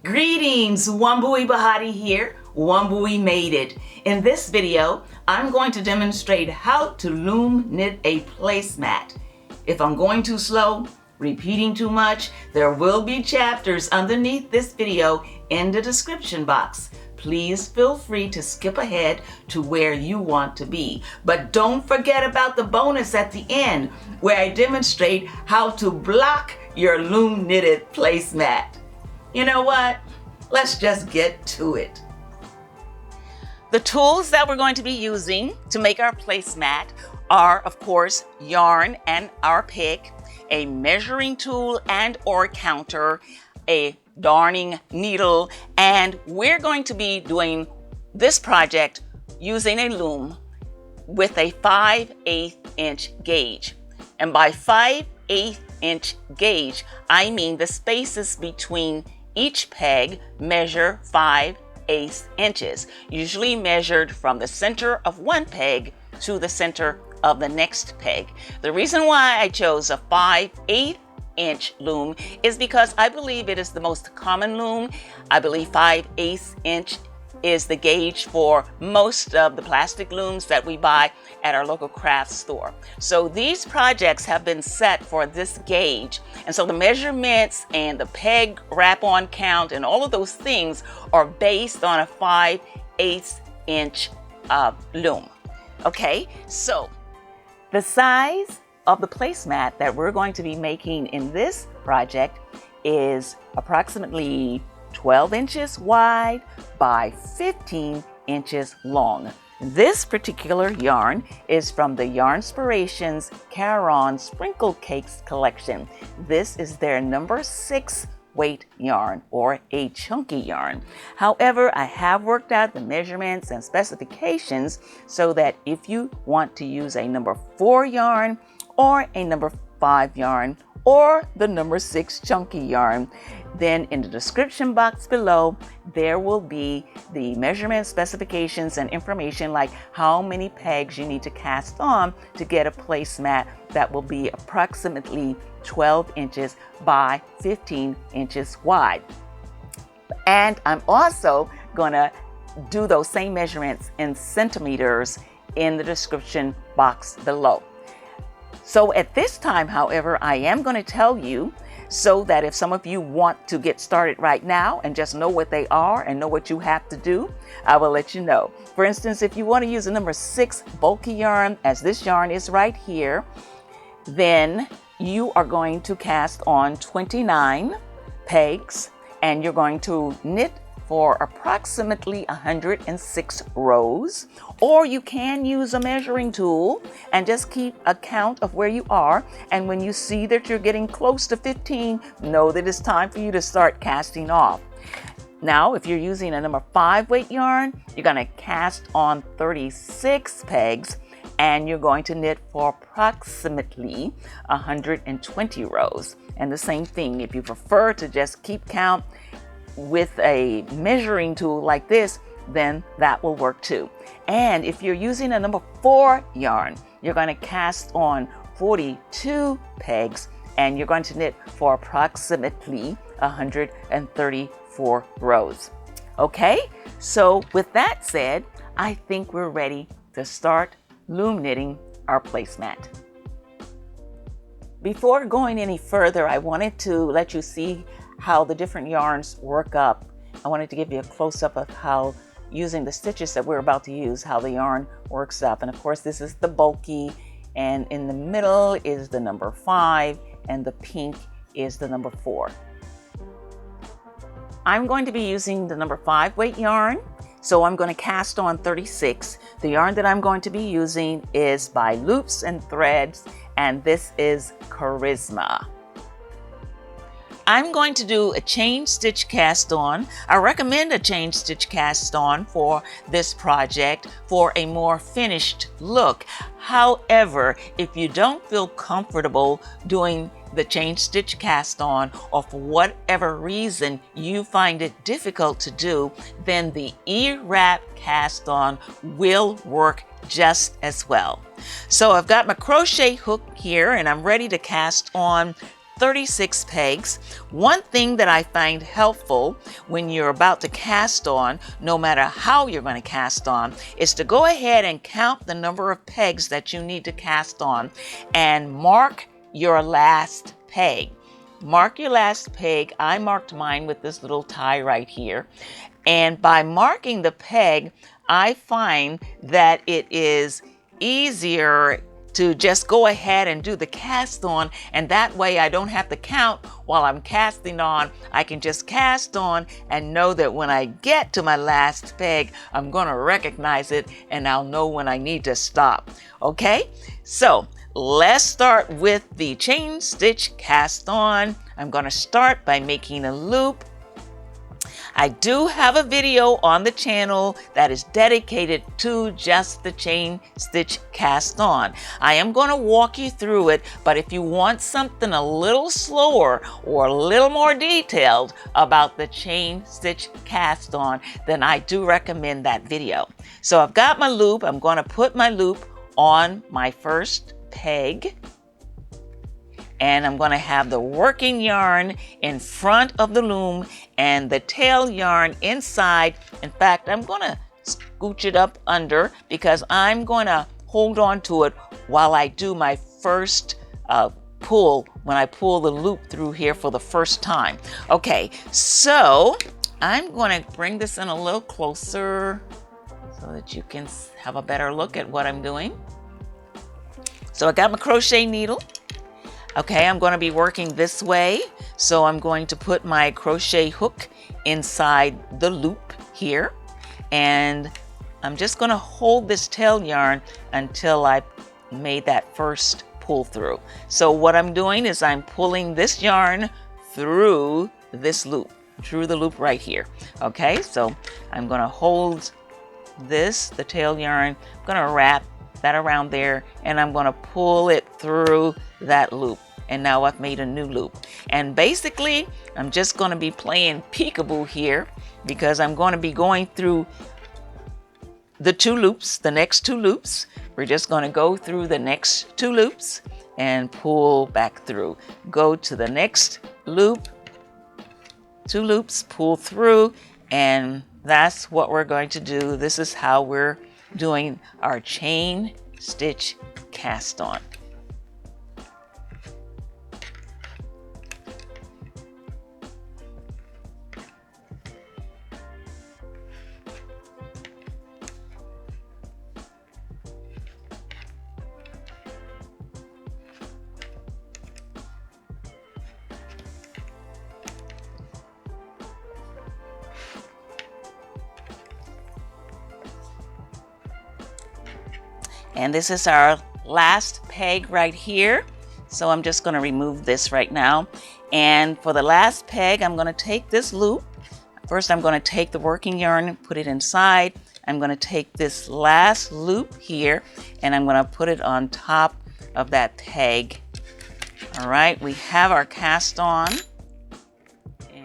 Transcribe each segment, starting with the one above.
Greetings, Wambui Bahati here. Wambui made it. In this video, I'm going to demonstrate how to loom knit a placemat. If I'm going too slow, repeating too much, there will be chapters underneath this video in the description box. Please feel free to skip ahead to where you want to be. But don't forget about the bonus at the end, where I demonstrate how to block your loom knitted placemat. You know what? Let's just get to it. The tools that we're going to be using to make our placemat are, of course, yarn and our pick, a measuring tool and or counter, a darning needle, and we're going to be doing this project using a loom with a 5/8 inch gauge. And by 5/8 inch gauge, I mean the spaces between each peg measure 5/8 inches, usually measured from the center of one peg to the center of the next peg. The reason why I chose a 5/8 inch loom is because I believe it is the most common loom. I believe 5/8 inch is the gauge for most of the plastic looms that we buy at our local craft store. So these projects have been set for this gauge. And so the measurements and the peg wrap-on count and all of those things are based on a 5/8 inch loom. Okay, so the size of the placemat that we're going to be making in this project is approximately 12 inches wide by 15 inches long. This particular yarn is from the Yarnspirations Caron Sprinkle Cakes collection. This is their number 6 weight yarn, or a chunky yarn. However, I have worked out the measurements and specifications so that if you want to use a number 4 yarn or a number 5 yarn or the number 6 chunky yarn, then in the description box below, there will be the measurement specifications and information like how many pegs you need to cast on to get a placemat that will be approximately 12 inches by 15 inches wide. And I'm also gonna do those same measurements in centimeters in the description box below. So at this time, however, I am going to tell you so that if some of you want to get started right now and just know what they are and know what you have to do, I will let you know. For instance, if you want to use a number 6 bulky yarn, as this yarn is right here, then you are going to cast on 29 pegs and you're going to knit for approximately 106 rows, or you can use a measuring tool and just keep a count of where you are, and when you see that you're getting close to 15, know that it's time for you to start casting off. Now, if you're using a number 5 weight yarn, you're going to cast on 36 pegs and you're going to knit for approximately 120 rows. And the same thing, if you prefer to just keep count with a measuring tool like this, then that will work too. And if you're using a number 4 yarn, you're going to cast on 42 pegs and you're going to knit for approximately 134 rows. Okay, so with that said, I think we're ready to start loom knitting our placemat. Before going any further, I wanted to let you see how the different yarns work up. I wanted to give you a close-up of how, using the stitches that we're about to use, how the yarn works up. And of course, this is the bulky, and in the middle is the number 5, and the pink is the number 4. I'm going to be using the number 5 weight yarn, so I'm going to cast on 36. The yarn that I'm going to be using is by Loops and Threads, and this is Charisma. I'm going to do a chain stitch cast on. I recommend a chain stitch cast on for this project for a more finished look. However, if you don't feel comfortable doing the chain stitch cast on, or for whatever reason you find it difficult to do, then the E-wrap cast on will work just as well. So I've got my crochet hook here and I'm ready to cast on 36 pegs. One thing that I find helpful when you're about to cast on, no matter how you're going to cast on, is to go ahead and count the number of pegs that you need to cast on and mark your last peg. Mark your last peg. I marked mine with this little tie right here. And by marking the peg, I find that it is easier to just go ahead and do the cast on, and that way I don't have to count while I'm casting on. I can just cast on and know that when I get to my last peg, I'm going to recognize it and I'll know when I need to stop. Okay, so let's start with the chain stitch cast on. I'm going to start by making a loop. I do have a video on the channel that is dedicated to just the chain stitch cast on. I am going to walk you through it, but if you want something a little slower or a little more detailed about the chain stitch cast on, then I do recommend that video. So I've got my loop. I'm going to put my loop on my first peg. And I'm going to have the working yarn in front of the loom and the tail yarn inside. In fact, I'm going to scooch it up under because I'm going to hold on to it while I do my first pull, when I pull the loop through here for the first time. Okay, so I'm going to bring this in a little closer so that you can have a better look at what I'm doing. So I got my crochet needle. Okay, I'm going to be working this way, so I'm going to put my crochet hook inside the loop here, and I'm just going to hold this tail yarn until I made that first pull through. So what I'm doing is I'm pulling this yarn through this loop, through the loop right here. Okay, so I'm going to hold this, the tail yarn, I'm going to wrap that around there, and I'm going to pull it through that loop. And now I've made a new loop. And basically, I'm just going to be playing peekaboo here because I'm going to be going through the two loops, the next two loops. We're just going to go through the next two loops and pull back through. Go to the next loop, two loops, pull through, and that's what we're going to do. This is how we're doing our chain stitch cast on. And this is our last peg right here. So I'm just going to remove this right now. And for the last peg, I'm going to take this loop. First, I'm going to take the working yarn and put it inside. I'm going to take this last loop here and I'm going to put it on top of that peg. All right, we have our cast on.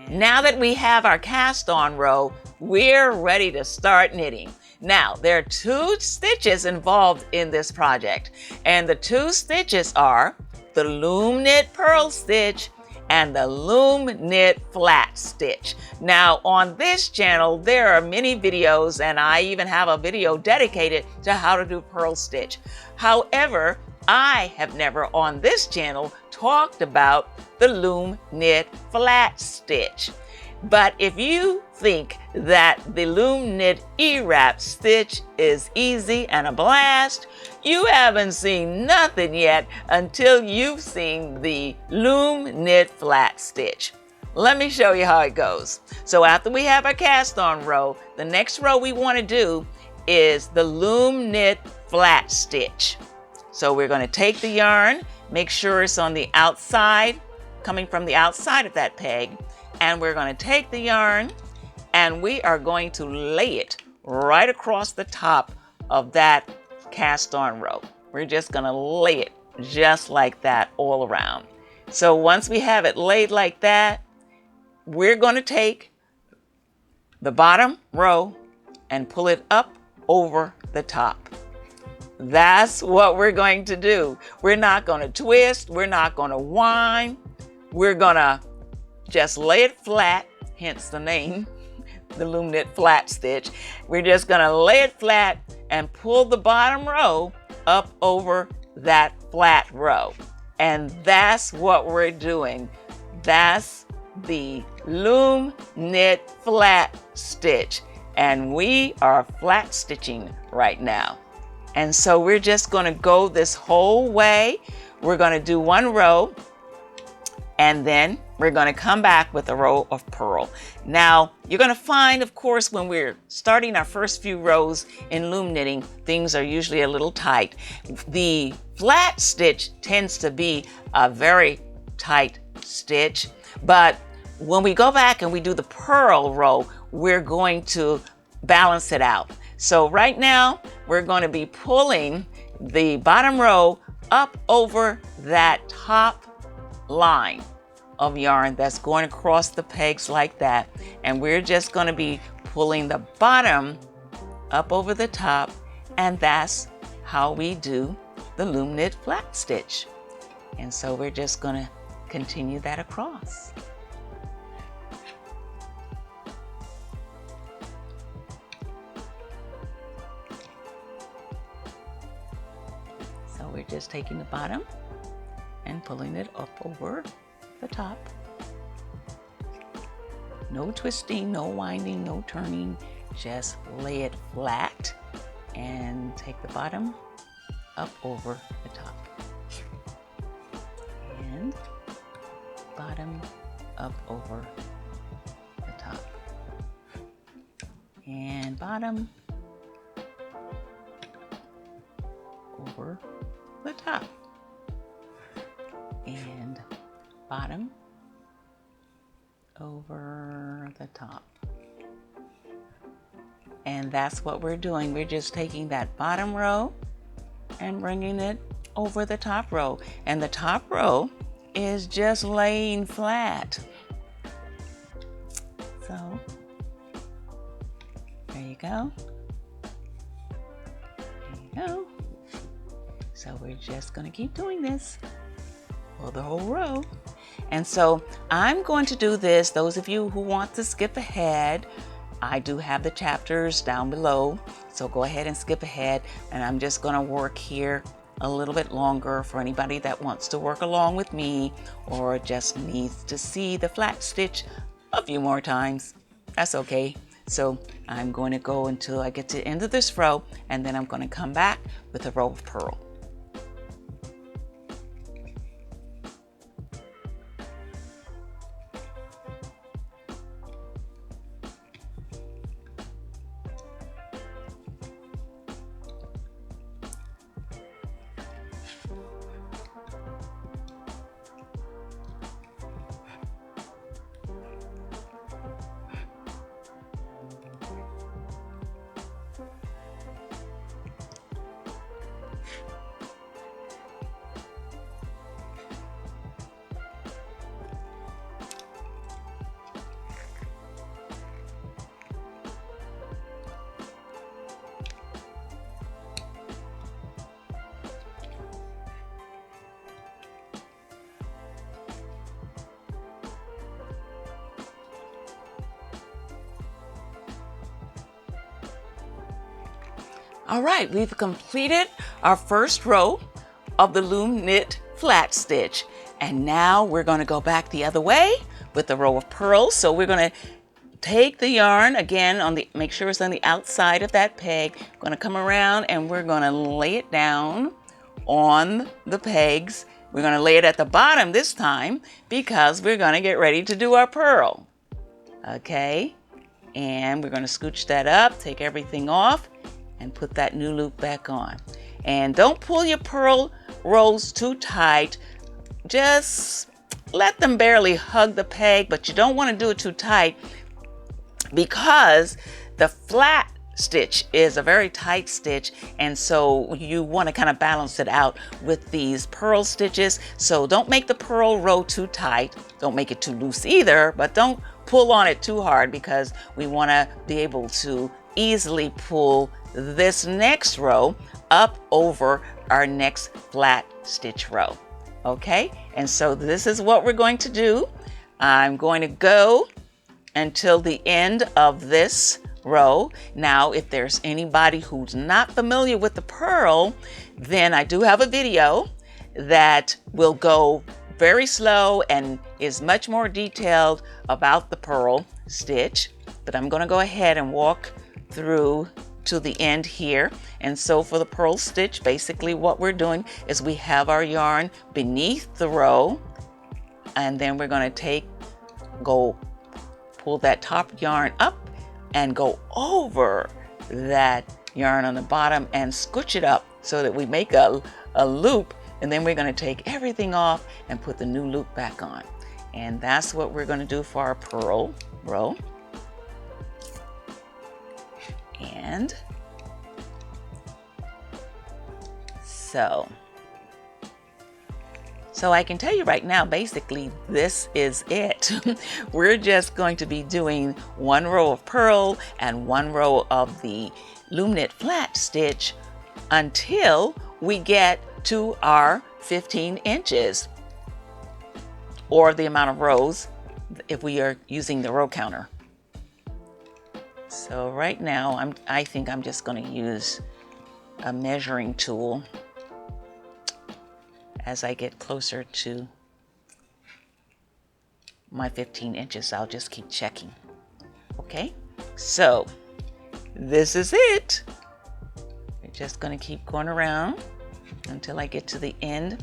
Now that we have our cast on row, we're ready to start knitting. Now, there are two stitches involved in this project, and the two stitches are the Loom Knit Purl Stitch and the Loom Knit Flat Stitch. Now, on this channel, there are many videos, and I even have a video dedicated to how to do purl stitch. However, I have never on this channel talked about the Loom Knit Flat Stitch. But if you think that the Loom Knit E-Wrap stitch is easy and a blast, you haven't seen nothing yet until you've seen the Loom Knit Flat Stitch. Let me show you how it goes. So after we have our cast on row, the next row we want to do is the Loom Knit Flat Stitch. So we're going to take the yarn, make sure it's on the outside, coming from the outside of that peg, and we're going to take the yarn and we are going to lay it right across the top of that cast on row. We're just going to lay it just like that all around. So once we have it laid like that, we're going to take the bottom row and pull it up over the top. That's what we're going to do. We're not going to twist. We're not going to wind. we're gonna just lay it flat, hence the name, the Loom Knit Flat Stitch. We're just gonna lay it flat and pull the bottom row up over that flat row. And that's what we're doing. That's the Loom Knit Flat Stitch. And we are flat stitching right now. And so we're just gonna go this whole way. We're gonna do one row, and then we're gonna come back with a row of purl. Now, you're gonna find, of course, when we're starting our first few rows in loom knitting, things are usually a little tight. The flat stitch tends to be a very tight stitch, but when we go back and we do the purl row, we're going to balance it out. So right now, we're going to be pulling the bottom row up over that top line of yarn that's going across the pegs like that. And we're just going to be pulling the bottom up over the top, and that's how we do the Loom Knit Flat Stitch. And so we're just going to continue that across. So we're just taking the bottom and pulling it up over the top. No twisting, no winding, no turning, just lay it flat and take the bottom up over the top. And bottom up over the top. And bottom over the top. And bottom over the top. And that's what we're doing. We're just taking that bottom row and bringing it over the top row. And the top row is just laying flat. So there you go. There you go. So we're just going to keep doing this for the whole row. And so I'm going to do this. Those of you who want to skip ahead, I do have the chapters down below. So go ahead and skip ahead. And I'm just going to work here a little bit longer for anybody that wants to work along with me or just needs to see the flat stitch a few more times. That's okay. So I'm going to go until I get to the end of this row, and then I'm going to come back with a row of purl. All right, we've completed our first row of the Loom Knit Flat Stitch. And now we're going to go back the other way with the row of purls. So we're going to take the yarn again on the, make sure it's on the outside of that peg. Going to come around and we're going to lay it down on the pegs. We're going to lay it at the bottom this time because we're going to get ready to do our purl. Okay, and we're going to scooch that up, take everything off, and put that new loop back on. And don't pull your purl rows too tight. Just let them barely hug the peg, but you don't want to do it too tight because the flat stitch is a very tight stitch, and so you want to kind of balance it out with these purl stitches. So don't make the purl row too tight. Don't make it too loose either, but don't pull on it too hard because we want to be able to easily pull this next row up over our next flat stitch row. Okay, and so this is what we're going to do. I'm going to go until the end of this row. Now, if there's anybody who's not familiar with the purl, then I do have a video that will go very slow and is much more detailed about the purl stitch. But I'm going to go ahead and walk through to the end here. And so for the purl stitch, basically what we're doing is we have our yarn beneath the row, and then we're going to pull that top yarn up and go over that yarn on the bottom and scooch it up so that we make a loop, and then we're going to take everything off and put the new loop back on. And that's what we're going to do for our purl row. And so I can tell you right now, basically, this is it. We're just going to be doing one row of purl and one row of the Loom Knit flat stitch until we get to our 15 inches, or the amount of rows if we are using the row counter. So right now, I think I'm just going to use a measuring tool. As I get closer to my 15 inches, I'll just keep checking. Okay, so this is it. We're just going to keep going around until I get to the end.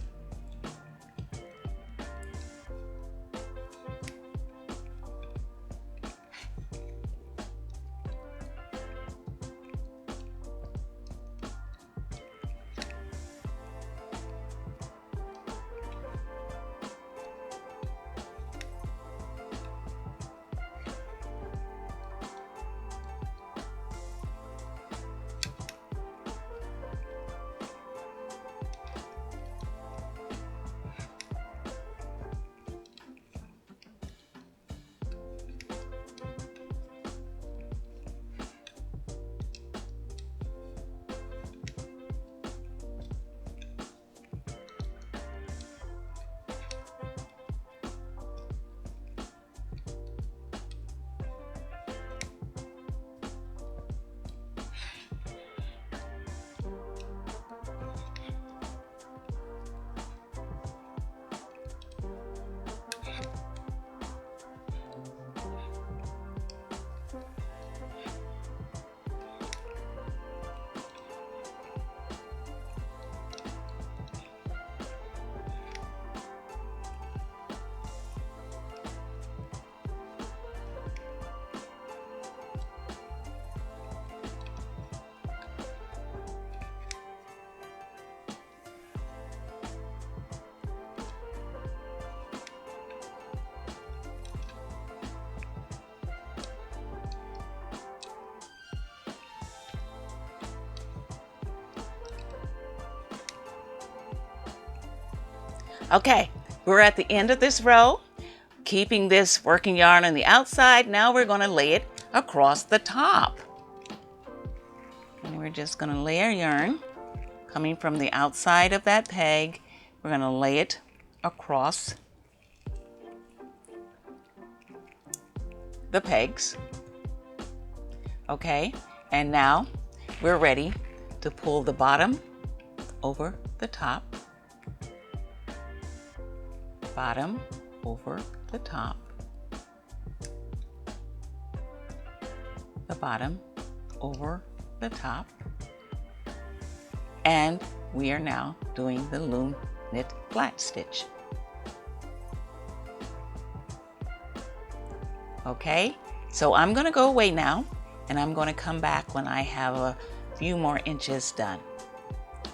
Okay, we're at the end of this row, keeping this working yarn on the outside. Now we're going to lay it across the top. And we're just going to lay our yarn coming from the outside of that peg. We're going to lay it across the pegs. Okay, and now we're ready to pull the bottom over the top. Bottom over the top, the bottom over the top, and we are now doing the Loom Knit flat stitch. Okay, so I'm going to go away now, and I'm going to come back when I have a few more inches done.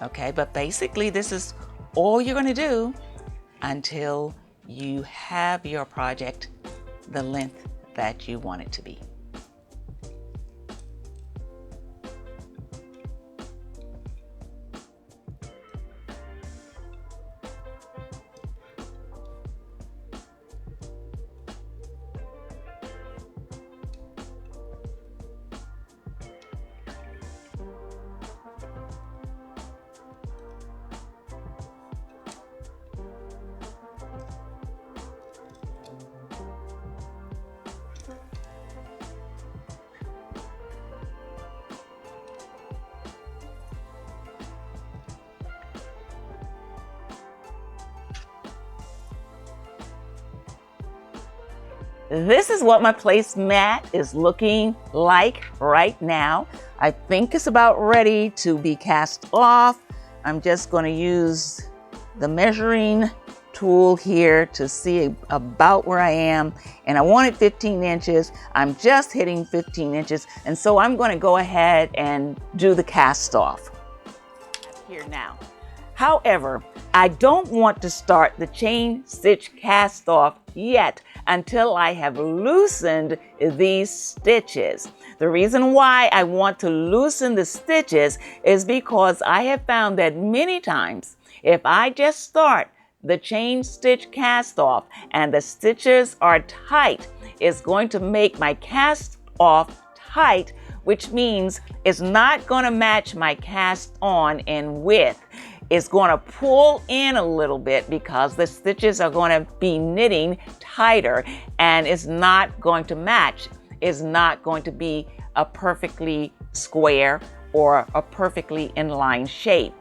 Okay, but basically this is all you're going to do until you have your project the length that you want it to be. this is what my placemat is looking like right now. I think it's about ready to be cast off. I'm just going to use the measuring tool here to see about where I am, and I wanted 15 inches. I'm just hitting 15 inches, and so I'm going to go ahead and do the cast off here now. However, I don't want to start the chain stitch cast off yet until I have loosened these stitches. The reason why I want to loosen the stitches is because I have found that many times if I just start the chain stitch cast off and the stitches are tight, it's going to make my cast off tight, which means it's not going to match my cast on in width. It's going to pull in a little bit because the stitches are going to be knitting tighter, and it's not going to match. It's not going to be a perfectly square or a perfectly inline shape.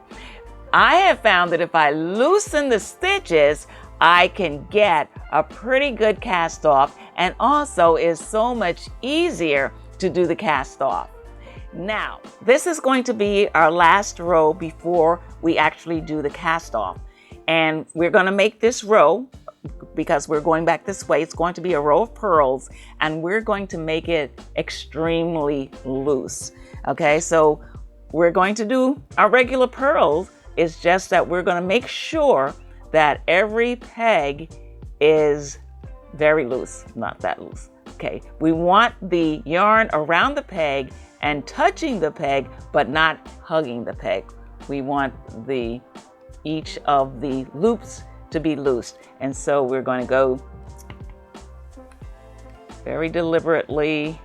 I have found that if I loosen the stitches, I can get a pretty good cast off, and also is so much easier to do the cast off. Now, this is going to be our last row before we actually do the cast off. And we're going to make this row, because we're going back this way, it's going to be a row of purls, and we're going to make it extremely loose. Okay, so we're going to do our regular purls. It's just that we're going to make sure that every peg is very loose, not that loose. Okay, we want the yarn around the peg and touching the peg, but not hugging the peg. We want each of the loops to be loose. And so we're going to go very deliberately,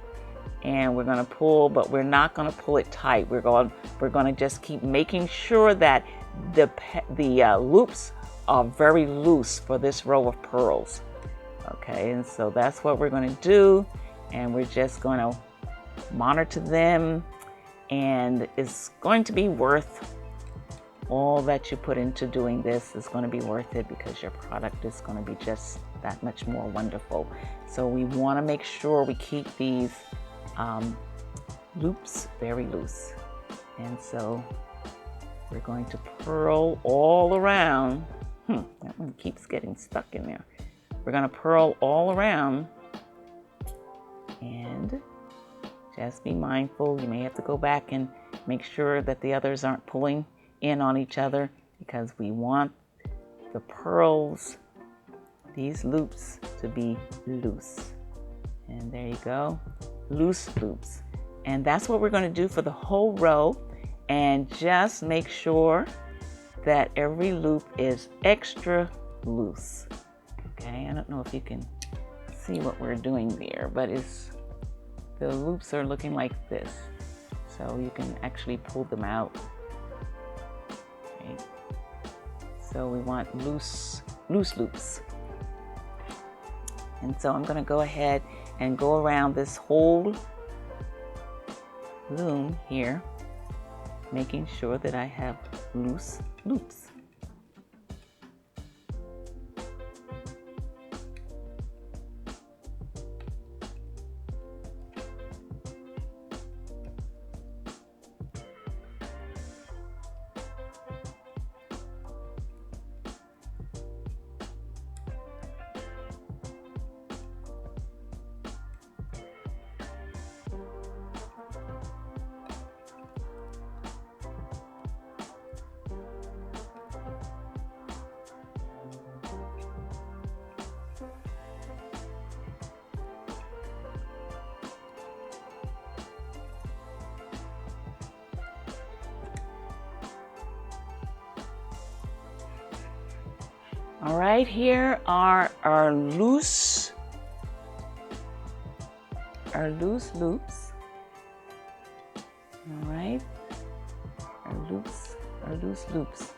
and we're going to pull, but we're not going to pull it tight. We're going to just keep making sure that the loops are very loose for this row of purls. Okay, and so that's what we're going to do, and we're just going to monitor them, and it's going to be worth all that you put into doing this. Is going to be worth it because your product is going to be just that much more wonderful. So we want to make sure we keep these loops very loose, and so we're going to purl all around. That one keeps getting stuck in there. We're going to purl all around, and just be mindful. You may have to go back and make sure that the others aren't pulling in on each other, because we want the purls, these loops, to be loose. And there you go, loose loops. And that's what we're going to do for the whole row. And just make sure that every loop is extra loose. Okay, I don't know if you can see what we're doing there, but the loops are looking like this, so you can actually pull them out. Okay. So we want loose loops. And so I'm going to go ahead and go around this whole loom here, making sure that I have loose loops. All right, here are our loose loops. All right, our loose loops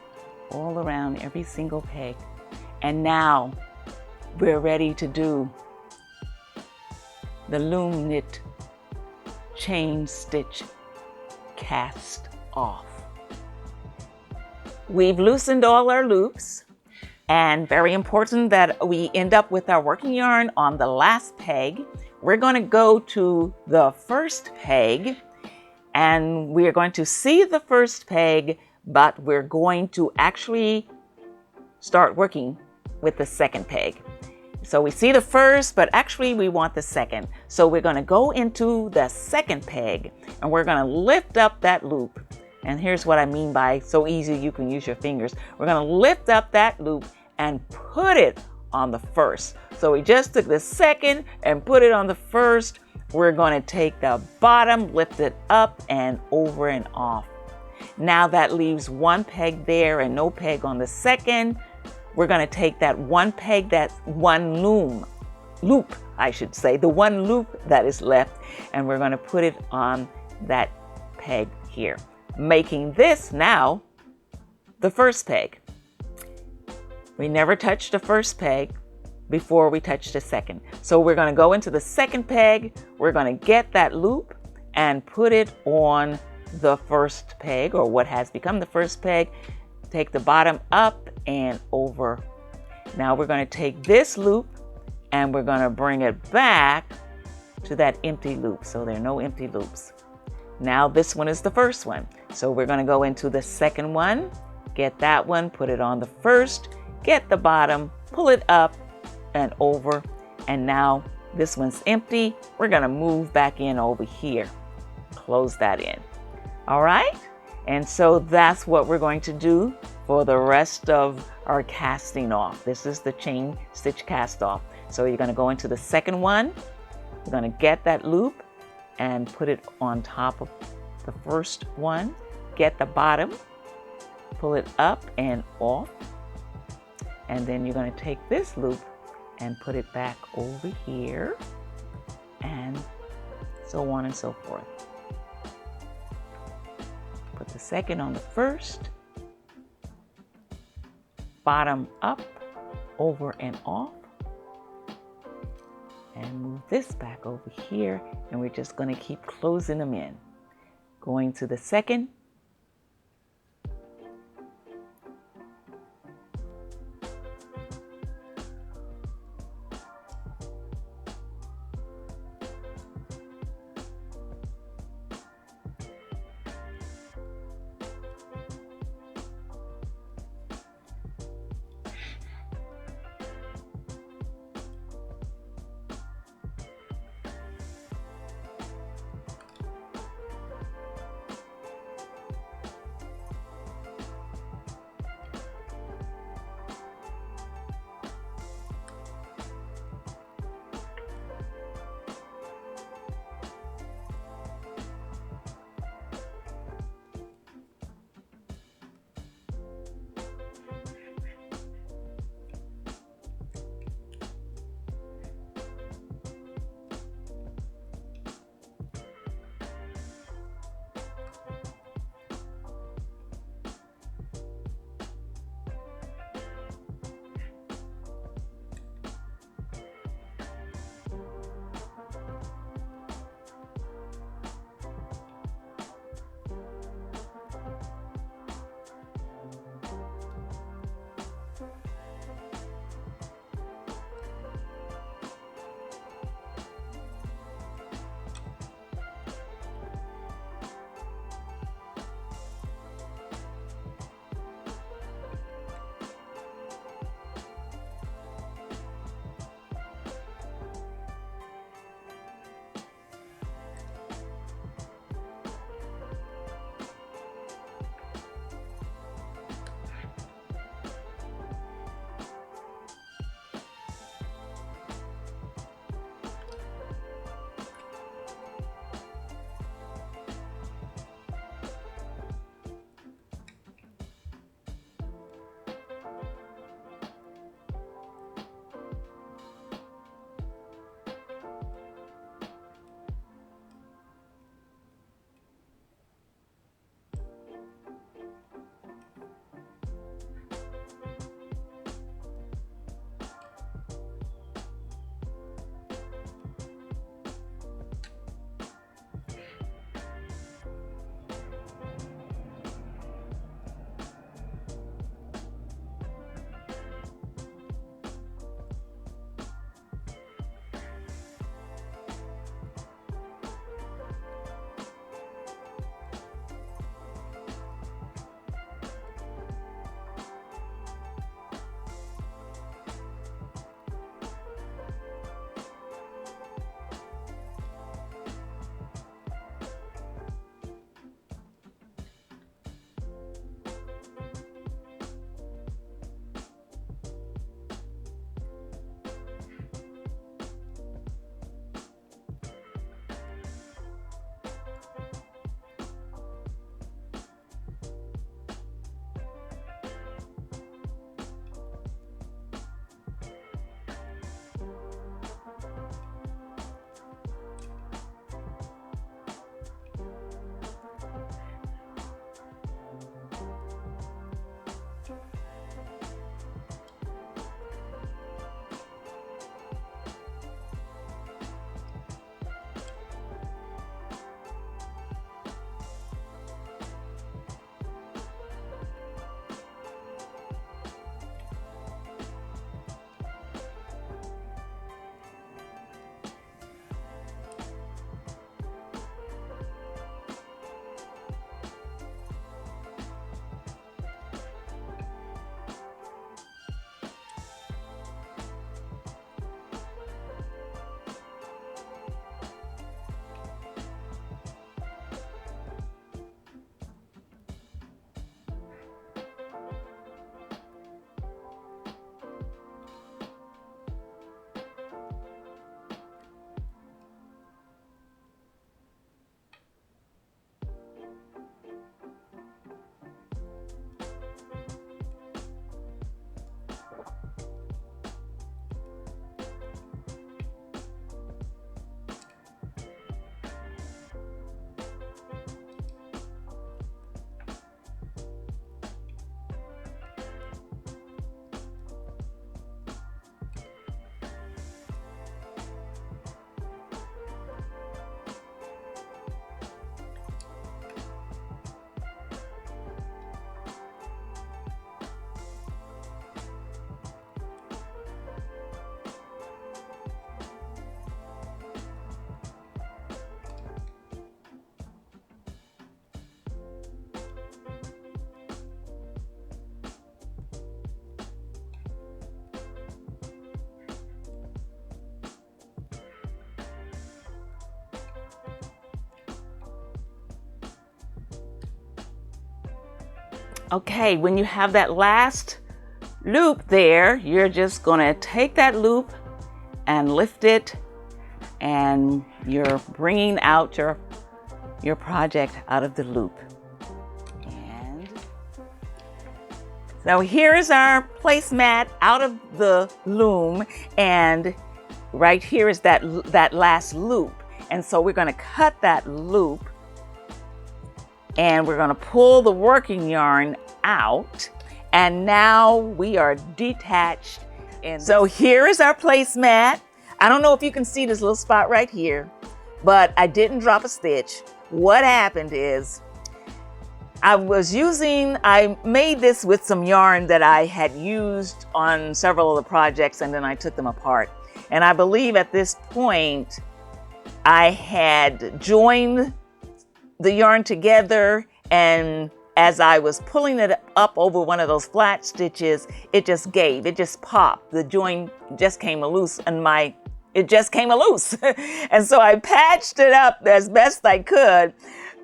all around every single peg. And now we're ready to do the Loom Knit chain stitch cast off. We've loosened all our loops. And very important that we end up with our working yarn on the last peg. We're going to go to the first peg, and we're going to see the first peg, but we're going to actually start working with the second peg. So we see the first, but actually we want the second. So we're going to go into the second peg, and we're going to lift up that loop. And here's what I mean by so easy you can use your fingers. We're going to lift up that loop and put it on the first. So we just took the second and put it on the first. We're going to take the bottom, lift it up and over and off. Now that leaves one peg there and no peg on the second. We're going to take that one peg, that one loop, I should say, the one loop that is left, and we're going to put it on that peg here, making this now the first peg. We never touched the first peg before we touch the second. So we're going to go into the second peg, we're going to get that loop and put it on the first peg, or what has become the first peg. Take the bottom up and over. Now we're going to take this loop and we're going to bring it back to that empty loop. So there are no empty loops. Now this one is the first one. So we're going to go into the second one, get that one, put it on the first, get the bottom, pull it up and over. And now this one's empty. We're going to move back in over here. Close that in. All right. And so that's what we're going to do for the rest of our casting off. This is the chain stitch cast off. So you're going to go into the second one. You're going to get that loop and put it on top of the first one. Get the bottom, pull it up and off. And then you're going to take this loop and put it back over here, and so on and so forth. Put the second on the first, bottom up, over and off, and move this back over here, and we're just going to keep closing them in. Going to the second, Okay, when you have that last loop there, you're just gonna take that loop and lift it, and you're bringing out your project out of the loop. And so here is our placemat out of the loom, and right here is that last loop. And so we're gonna cut that loop, and we're gonna pull the working yarn out, and now we are detached. And so here is our placemat. I don't know if you can see this little spot right here, but I didn't drop a stitch. What happened is I made this with some yarn that I had used on several of the projects, and then I took them apart. And I believe at this point I had joined the yarn together, and as I was pulling it up over one of those flat stitches, it just popped. The join just came loose, and it just came loose. And so I patched it up as best I could,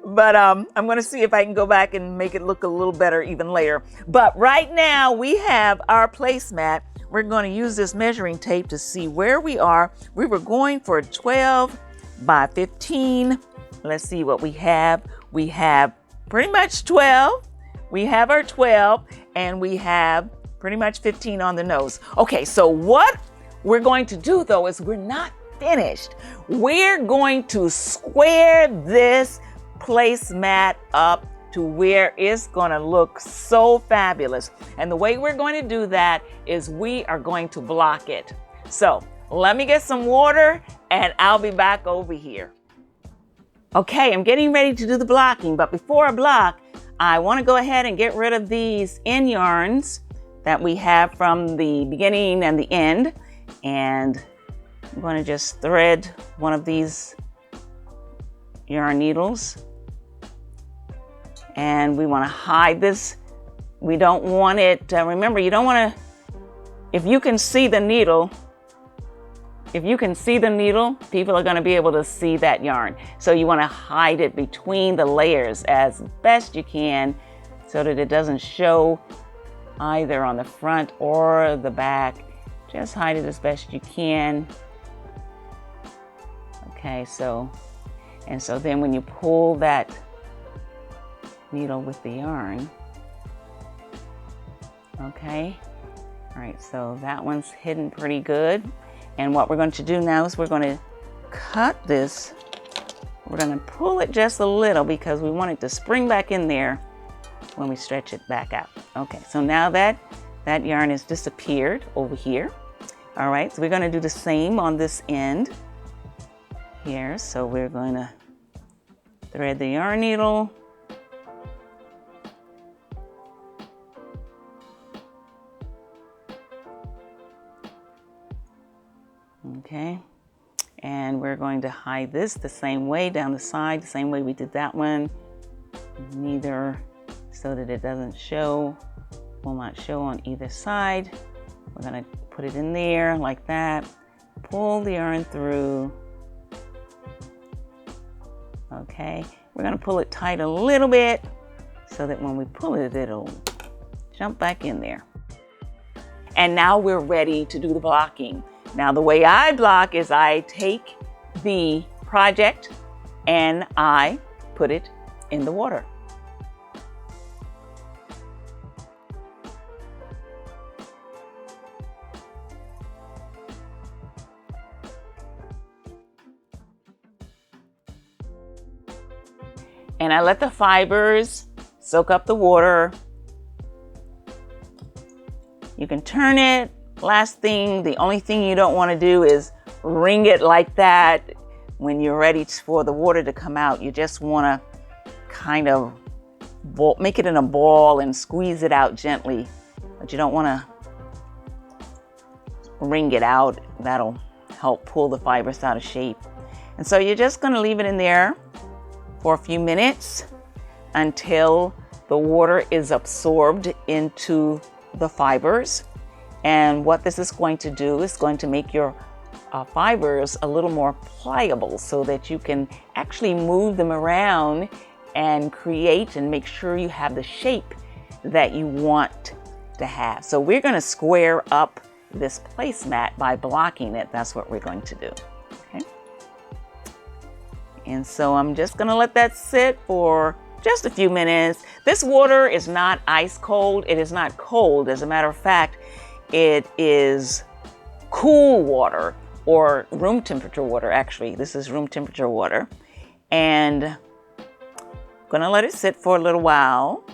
but I'm gonna see if I can go back and make it look a little better even later. But right now we have our placemat. We're gonna use this measuring tape to see where we are. We were going for 12 by 15. Let's see what we have. We have pretty much 12. We have our 12, and we have pretty much 15 on the nose. Okay, so what we're going to do though is we're not finished. We're going to square this placemat up to where it's gonna look so fabulous. And the way we're going to do that is we are going to block it. So let me get some water, and I'll be back over here. Okay, I'm getting ready to do the blocking, but before I block, I want to go ahead and get rid of these end yarns that we have from the beginning and the end. And I'm going to just thread one of these yarn needles. And we want to hide this. We don't want it, remember, you don't want to, if you can see the needle, people are going to be able to see that yarn. So you want to hide it between the layers as best you can so that it doesn't show either on the front or the back. Just hide it as best you can. Okay, so then when you pull that needle with the yarn, okay, all right, so that one's hidden pretty good. And what we're going to do now is we're going to cut this. We're going to pull it just a little because we want it to spring back in there when we stretch it back out. Okay, so now that yarn has disappeared over here. All right, so we're going to do the same on this end here. So we're going to thread the yarn needle. Okay, and we're going to hide this the same way down the side, the same way we did that one, neither, so that it doesn't show, will not show on either side. We're going to put it in there like that, pull the yarn through. Okay, we're going to pull it tight a little bit so that when we pull it, it'll jump back in there. And now we're ready to do the blocking. Now the way I block is I take the project and I put it in the water. And I let the fibers soak up the water. You can turn it. Last thing, the only thing you don't want to do is wring it like that when you're ready for the water to come out. You just want to kind of make it in a ball and squeeze it out gently, but you don't want to wring it out. That'll help pull the fibers out of shape. And so you're just going to leave it in there for a few minutes until the water is absorbed into the fibers. And what this is going to do is going to make your fibers a little more pliable so that you can actually move them around and create and make sure you have the shape that you want to have. So we're going to square up this placemat by blocking it. That's what we're going to do. Okay. And so I'm just going to let that sit for just a few minutes. This water is not ice cold. It is not cold. As a matter of fact, it is cool water, or room temperature water. Actually, this is room temperature water. And I'm gonna let it sit for a little while.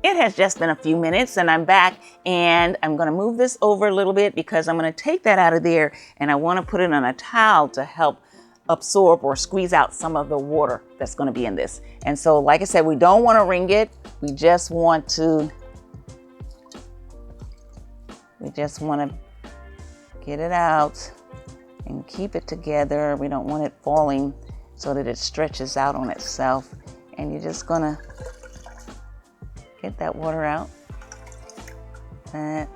It has just been a few minutes and I'm back, and I'm gonna move this over a little bit because I'm gonna take that out of there and I wanna put it on a towel to help absorb or squeeze out some of the water that's gonna be in this. And so, like I said, we don't wanna wring it. We just wanna get it out and keep it together. We don't want it falling so that it stretches out on itself. And you're just gonna get that water out. That.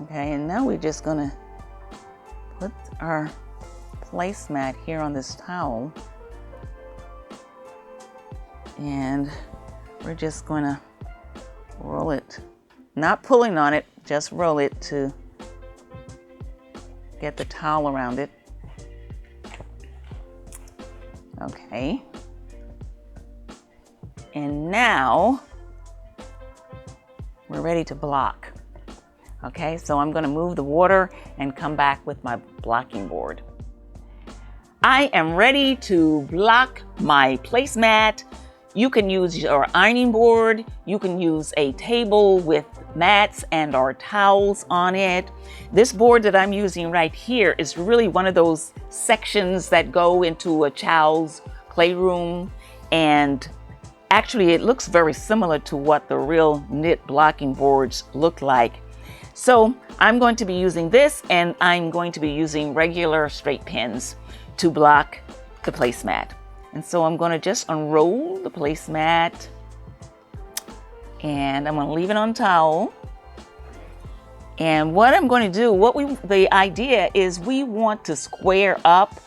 Okay, and now we're just gonna put our placemat here on this towel. And we're just gonna roll it, not pulling on it, just roll it to get the towel around it. Okay. And now we're ready to block. Okay, so I'm going to move the water and come back with my blocking board. I am ready to block my placemat. You can use your ironing board. You can use a table with mats and or towels on it. This board that I'm using right here is really one of those sections that go into a child's playroom, and actually it looks very similar to what the real knit blocking boards look like. So I'm going to be using this, and I'm going to be using regular straight pins to block the placemat. And so I'm going to just unroll the placemat, and I'm going to leave it on towel. And what I'm going to do, the idea is we want to square up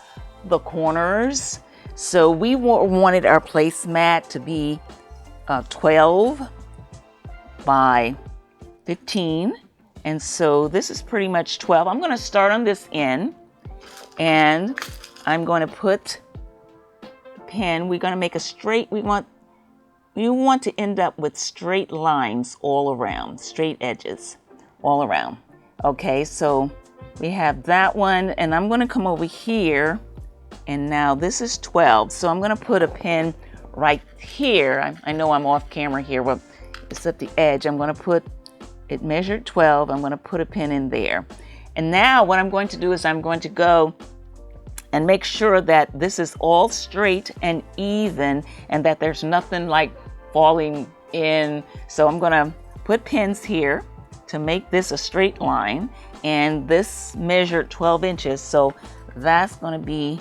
the corners. So we wanted our placemat to be 12 by 15. And so this is pretty much 12. I'm going to start on this end, and I'm going to put pin. We're going to make a straight, we want to end up with straight lines all around, straight edges all around. Okay, so we have that one, and I'm going to come over here, and now this is 12. So I'm going to put a pin right here. I know I'm off camera here, but it's at the edge. I'm going to put it measured 12. I'm going to put a pin in there. And now what I'm going to do is I'm going to go and make sure that this is all straight and even, and that there's nothing like falling in. So I'm going to put pins here to make this a straight line, and this measured 12 inches. So that's going to be,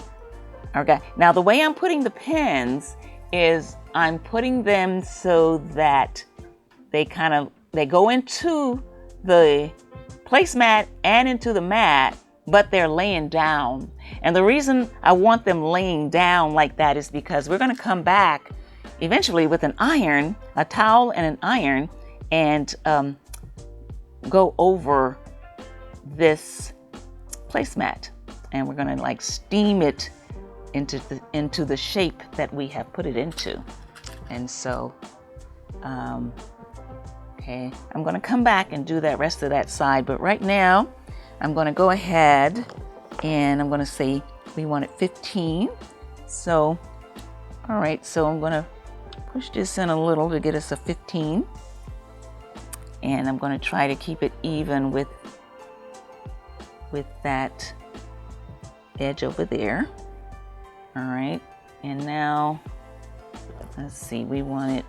okay. Now the way I'm putting the pins is I'm putting them so that they go into the placemat and into the mat, but they're laying down. And the reason I want them laying down like that is because we're going to come back eventually with an iron, a towel and an iron, and go over this placemat, and we're going to like steam it into the shape that we have put it into. And so okay, I'm going to come back and do that rest of that side, but right now I'm going to go ahead and I'm going to say we want it 15. So, all right, so I'm going to push this in a little to get us a 15. And I'm going to try to keep it even with that edge over there. All right, and now let's see, we wanted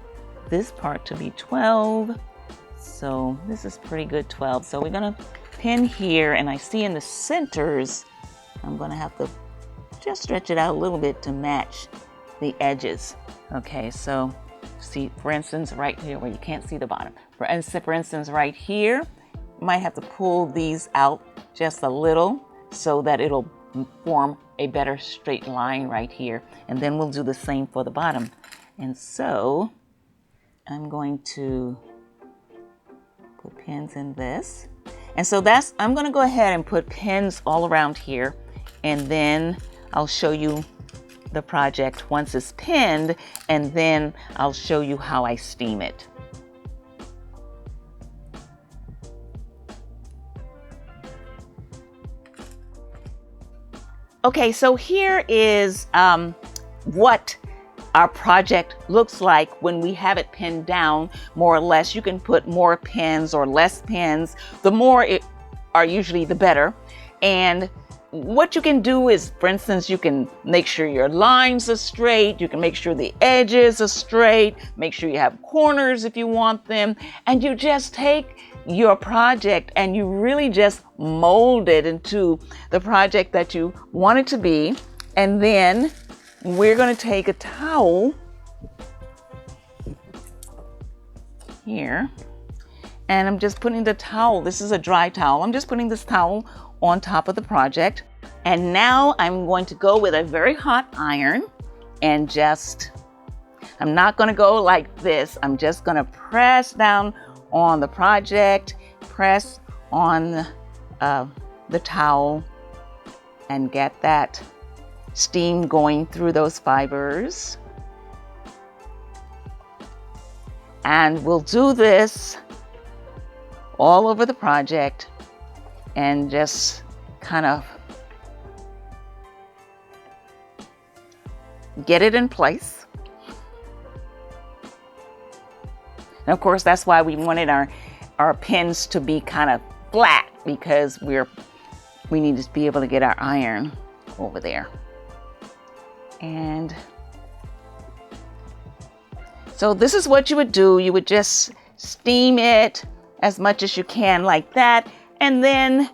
this part to be 12. So this is pretty good, 12. So we're going to pin here, and I see in the centers, I'm going to have to just stretch it out a little bit to match the edges. Okay, so see, for instance, right here where you can't see the bottom. For instance, right here, you might have to pull these out just a little so that it'll form a better straight line right here. And then we'll do the same for the bottom. And so I'm going to put pins in this. And so I'm going to go ahead and put pins all around here, and then I'll show you the project once it's pinned, and then I'll show you how I steam it. Okay, so here is what our project looks like when we have it pinned down, more or less. You can put more pins or less pins. The more it are usually the better. And what you can do is, for instance, you can make sure your lines are straight. You can make sure the edges are straight. Make sure you have corners if you want them. And you just take your project and you really just mold it into the project that you want it to be. And then we're going to take a towel here, and I'm just putting the towel, this is a dry towel, I'm just putting this towel on top of the project. And now I'm going to go with a very hot iron and I'm not going to go like this. I'm just going to press down on the project, press on the towel, and get that steam going through those fibers. And we'll do this all over the project and just kind of get it in place. And of course, that's why we wanted our pins to be kind of flat, because we need to be able to get our iron over there. And so this is what you would do. You would just steam it as much as you can like that. And then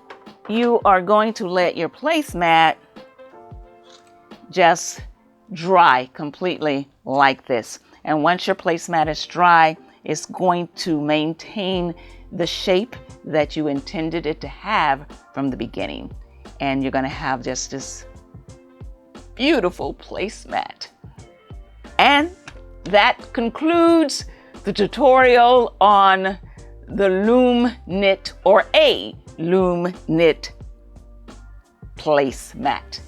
you are going to let your placemat just dry completely like this. And once your placemat is dry, it's going to maintain the shape that you intended it to have from the beginning. And you're going to have just this beautiful placemat. And that concludes the tutorial on the Loom Knit, or a Loom Knit placemat.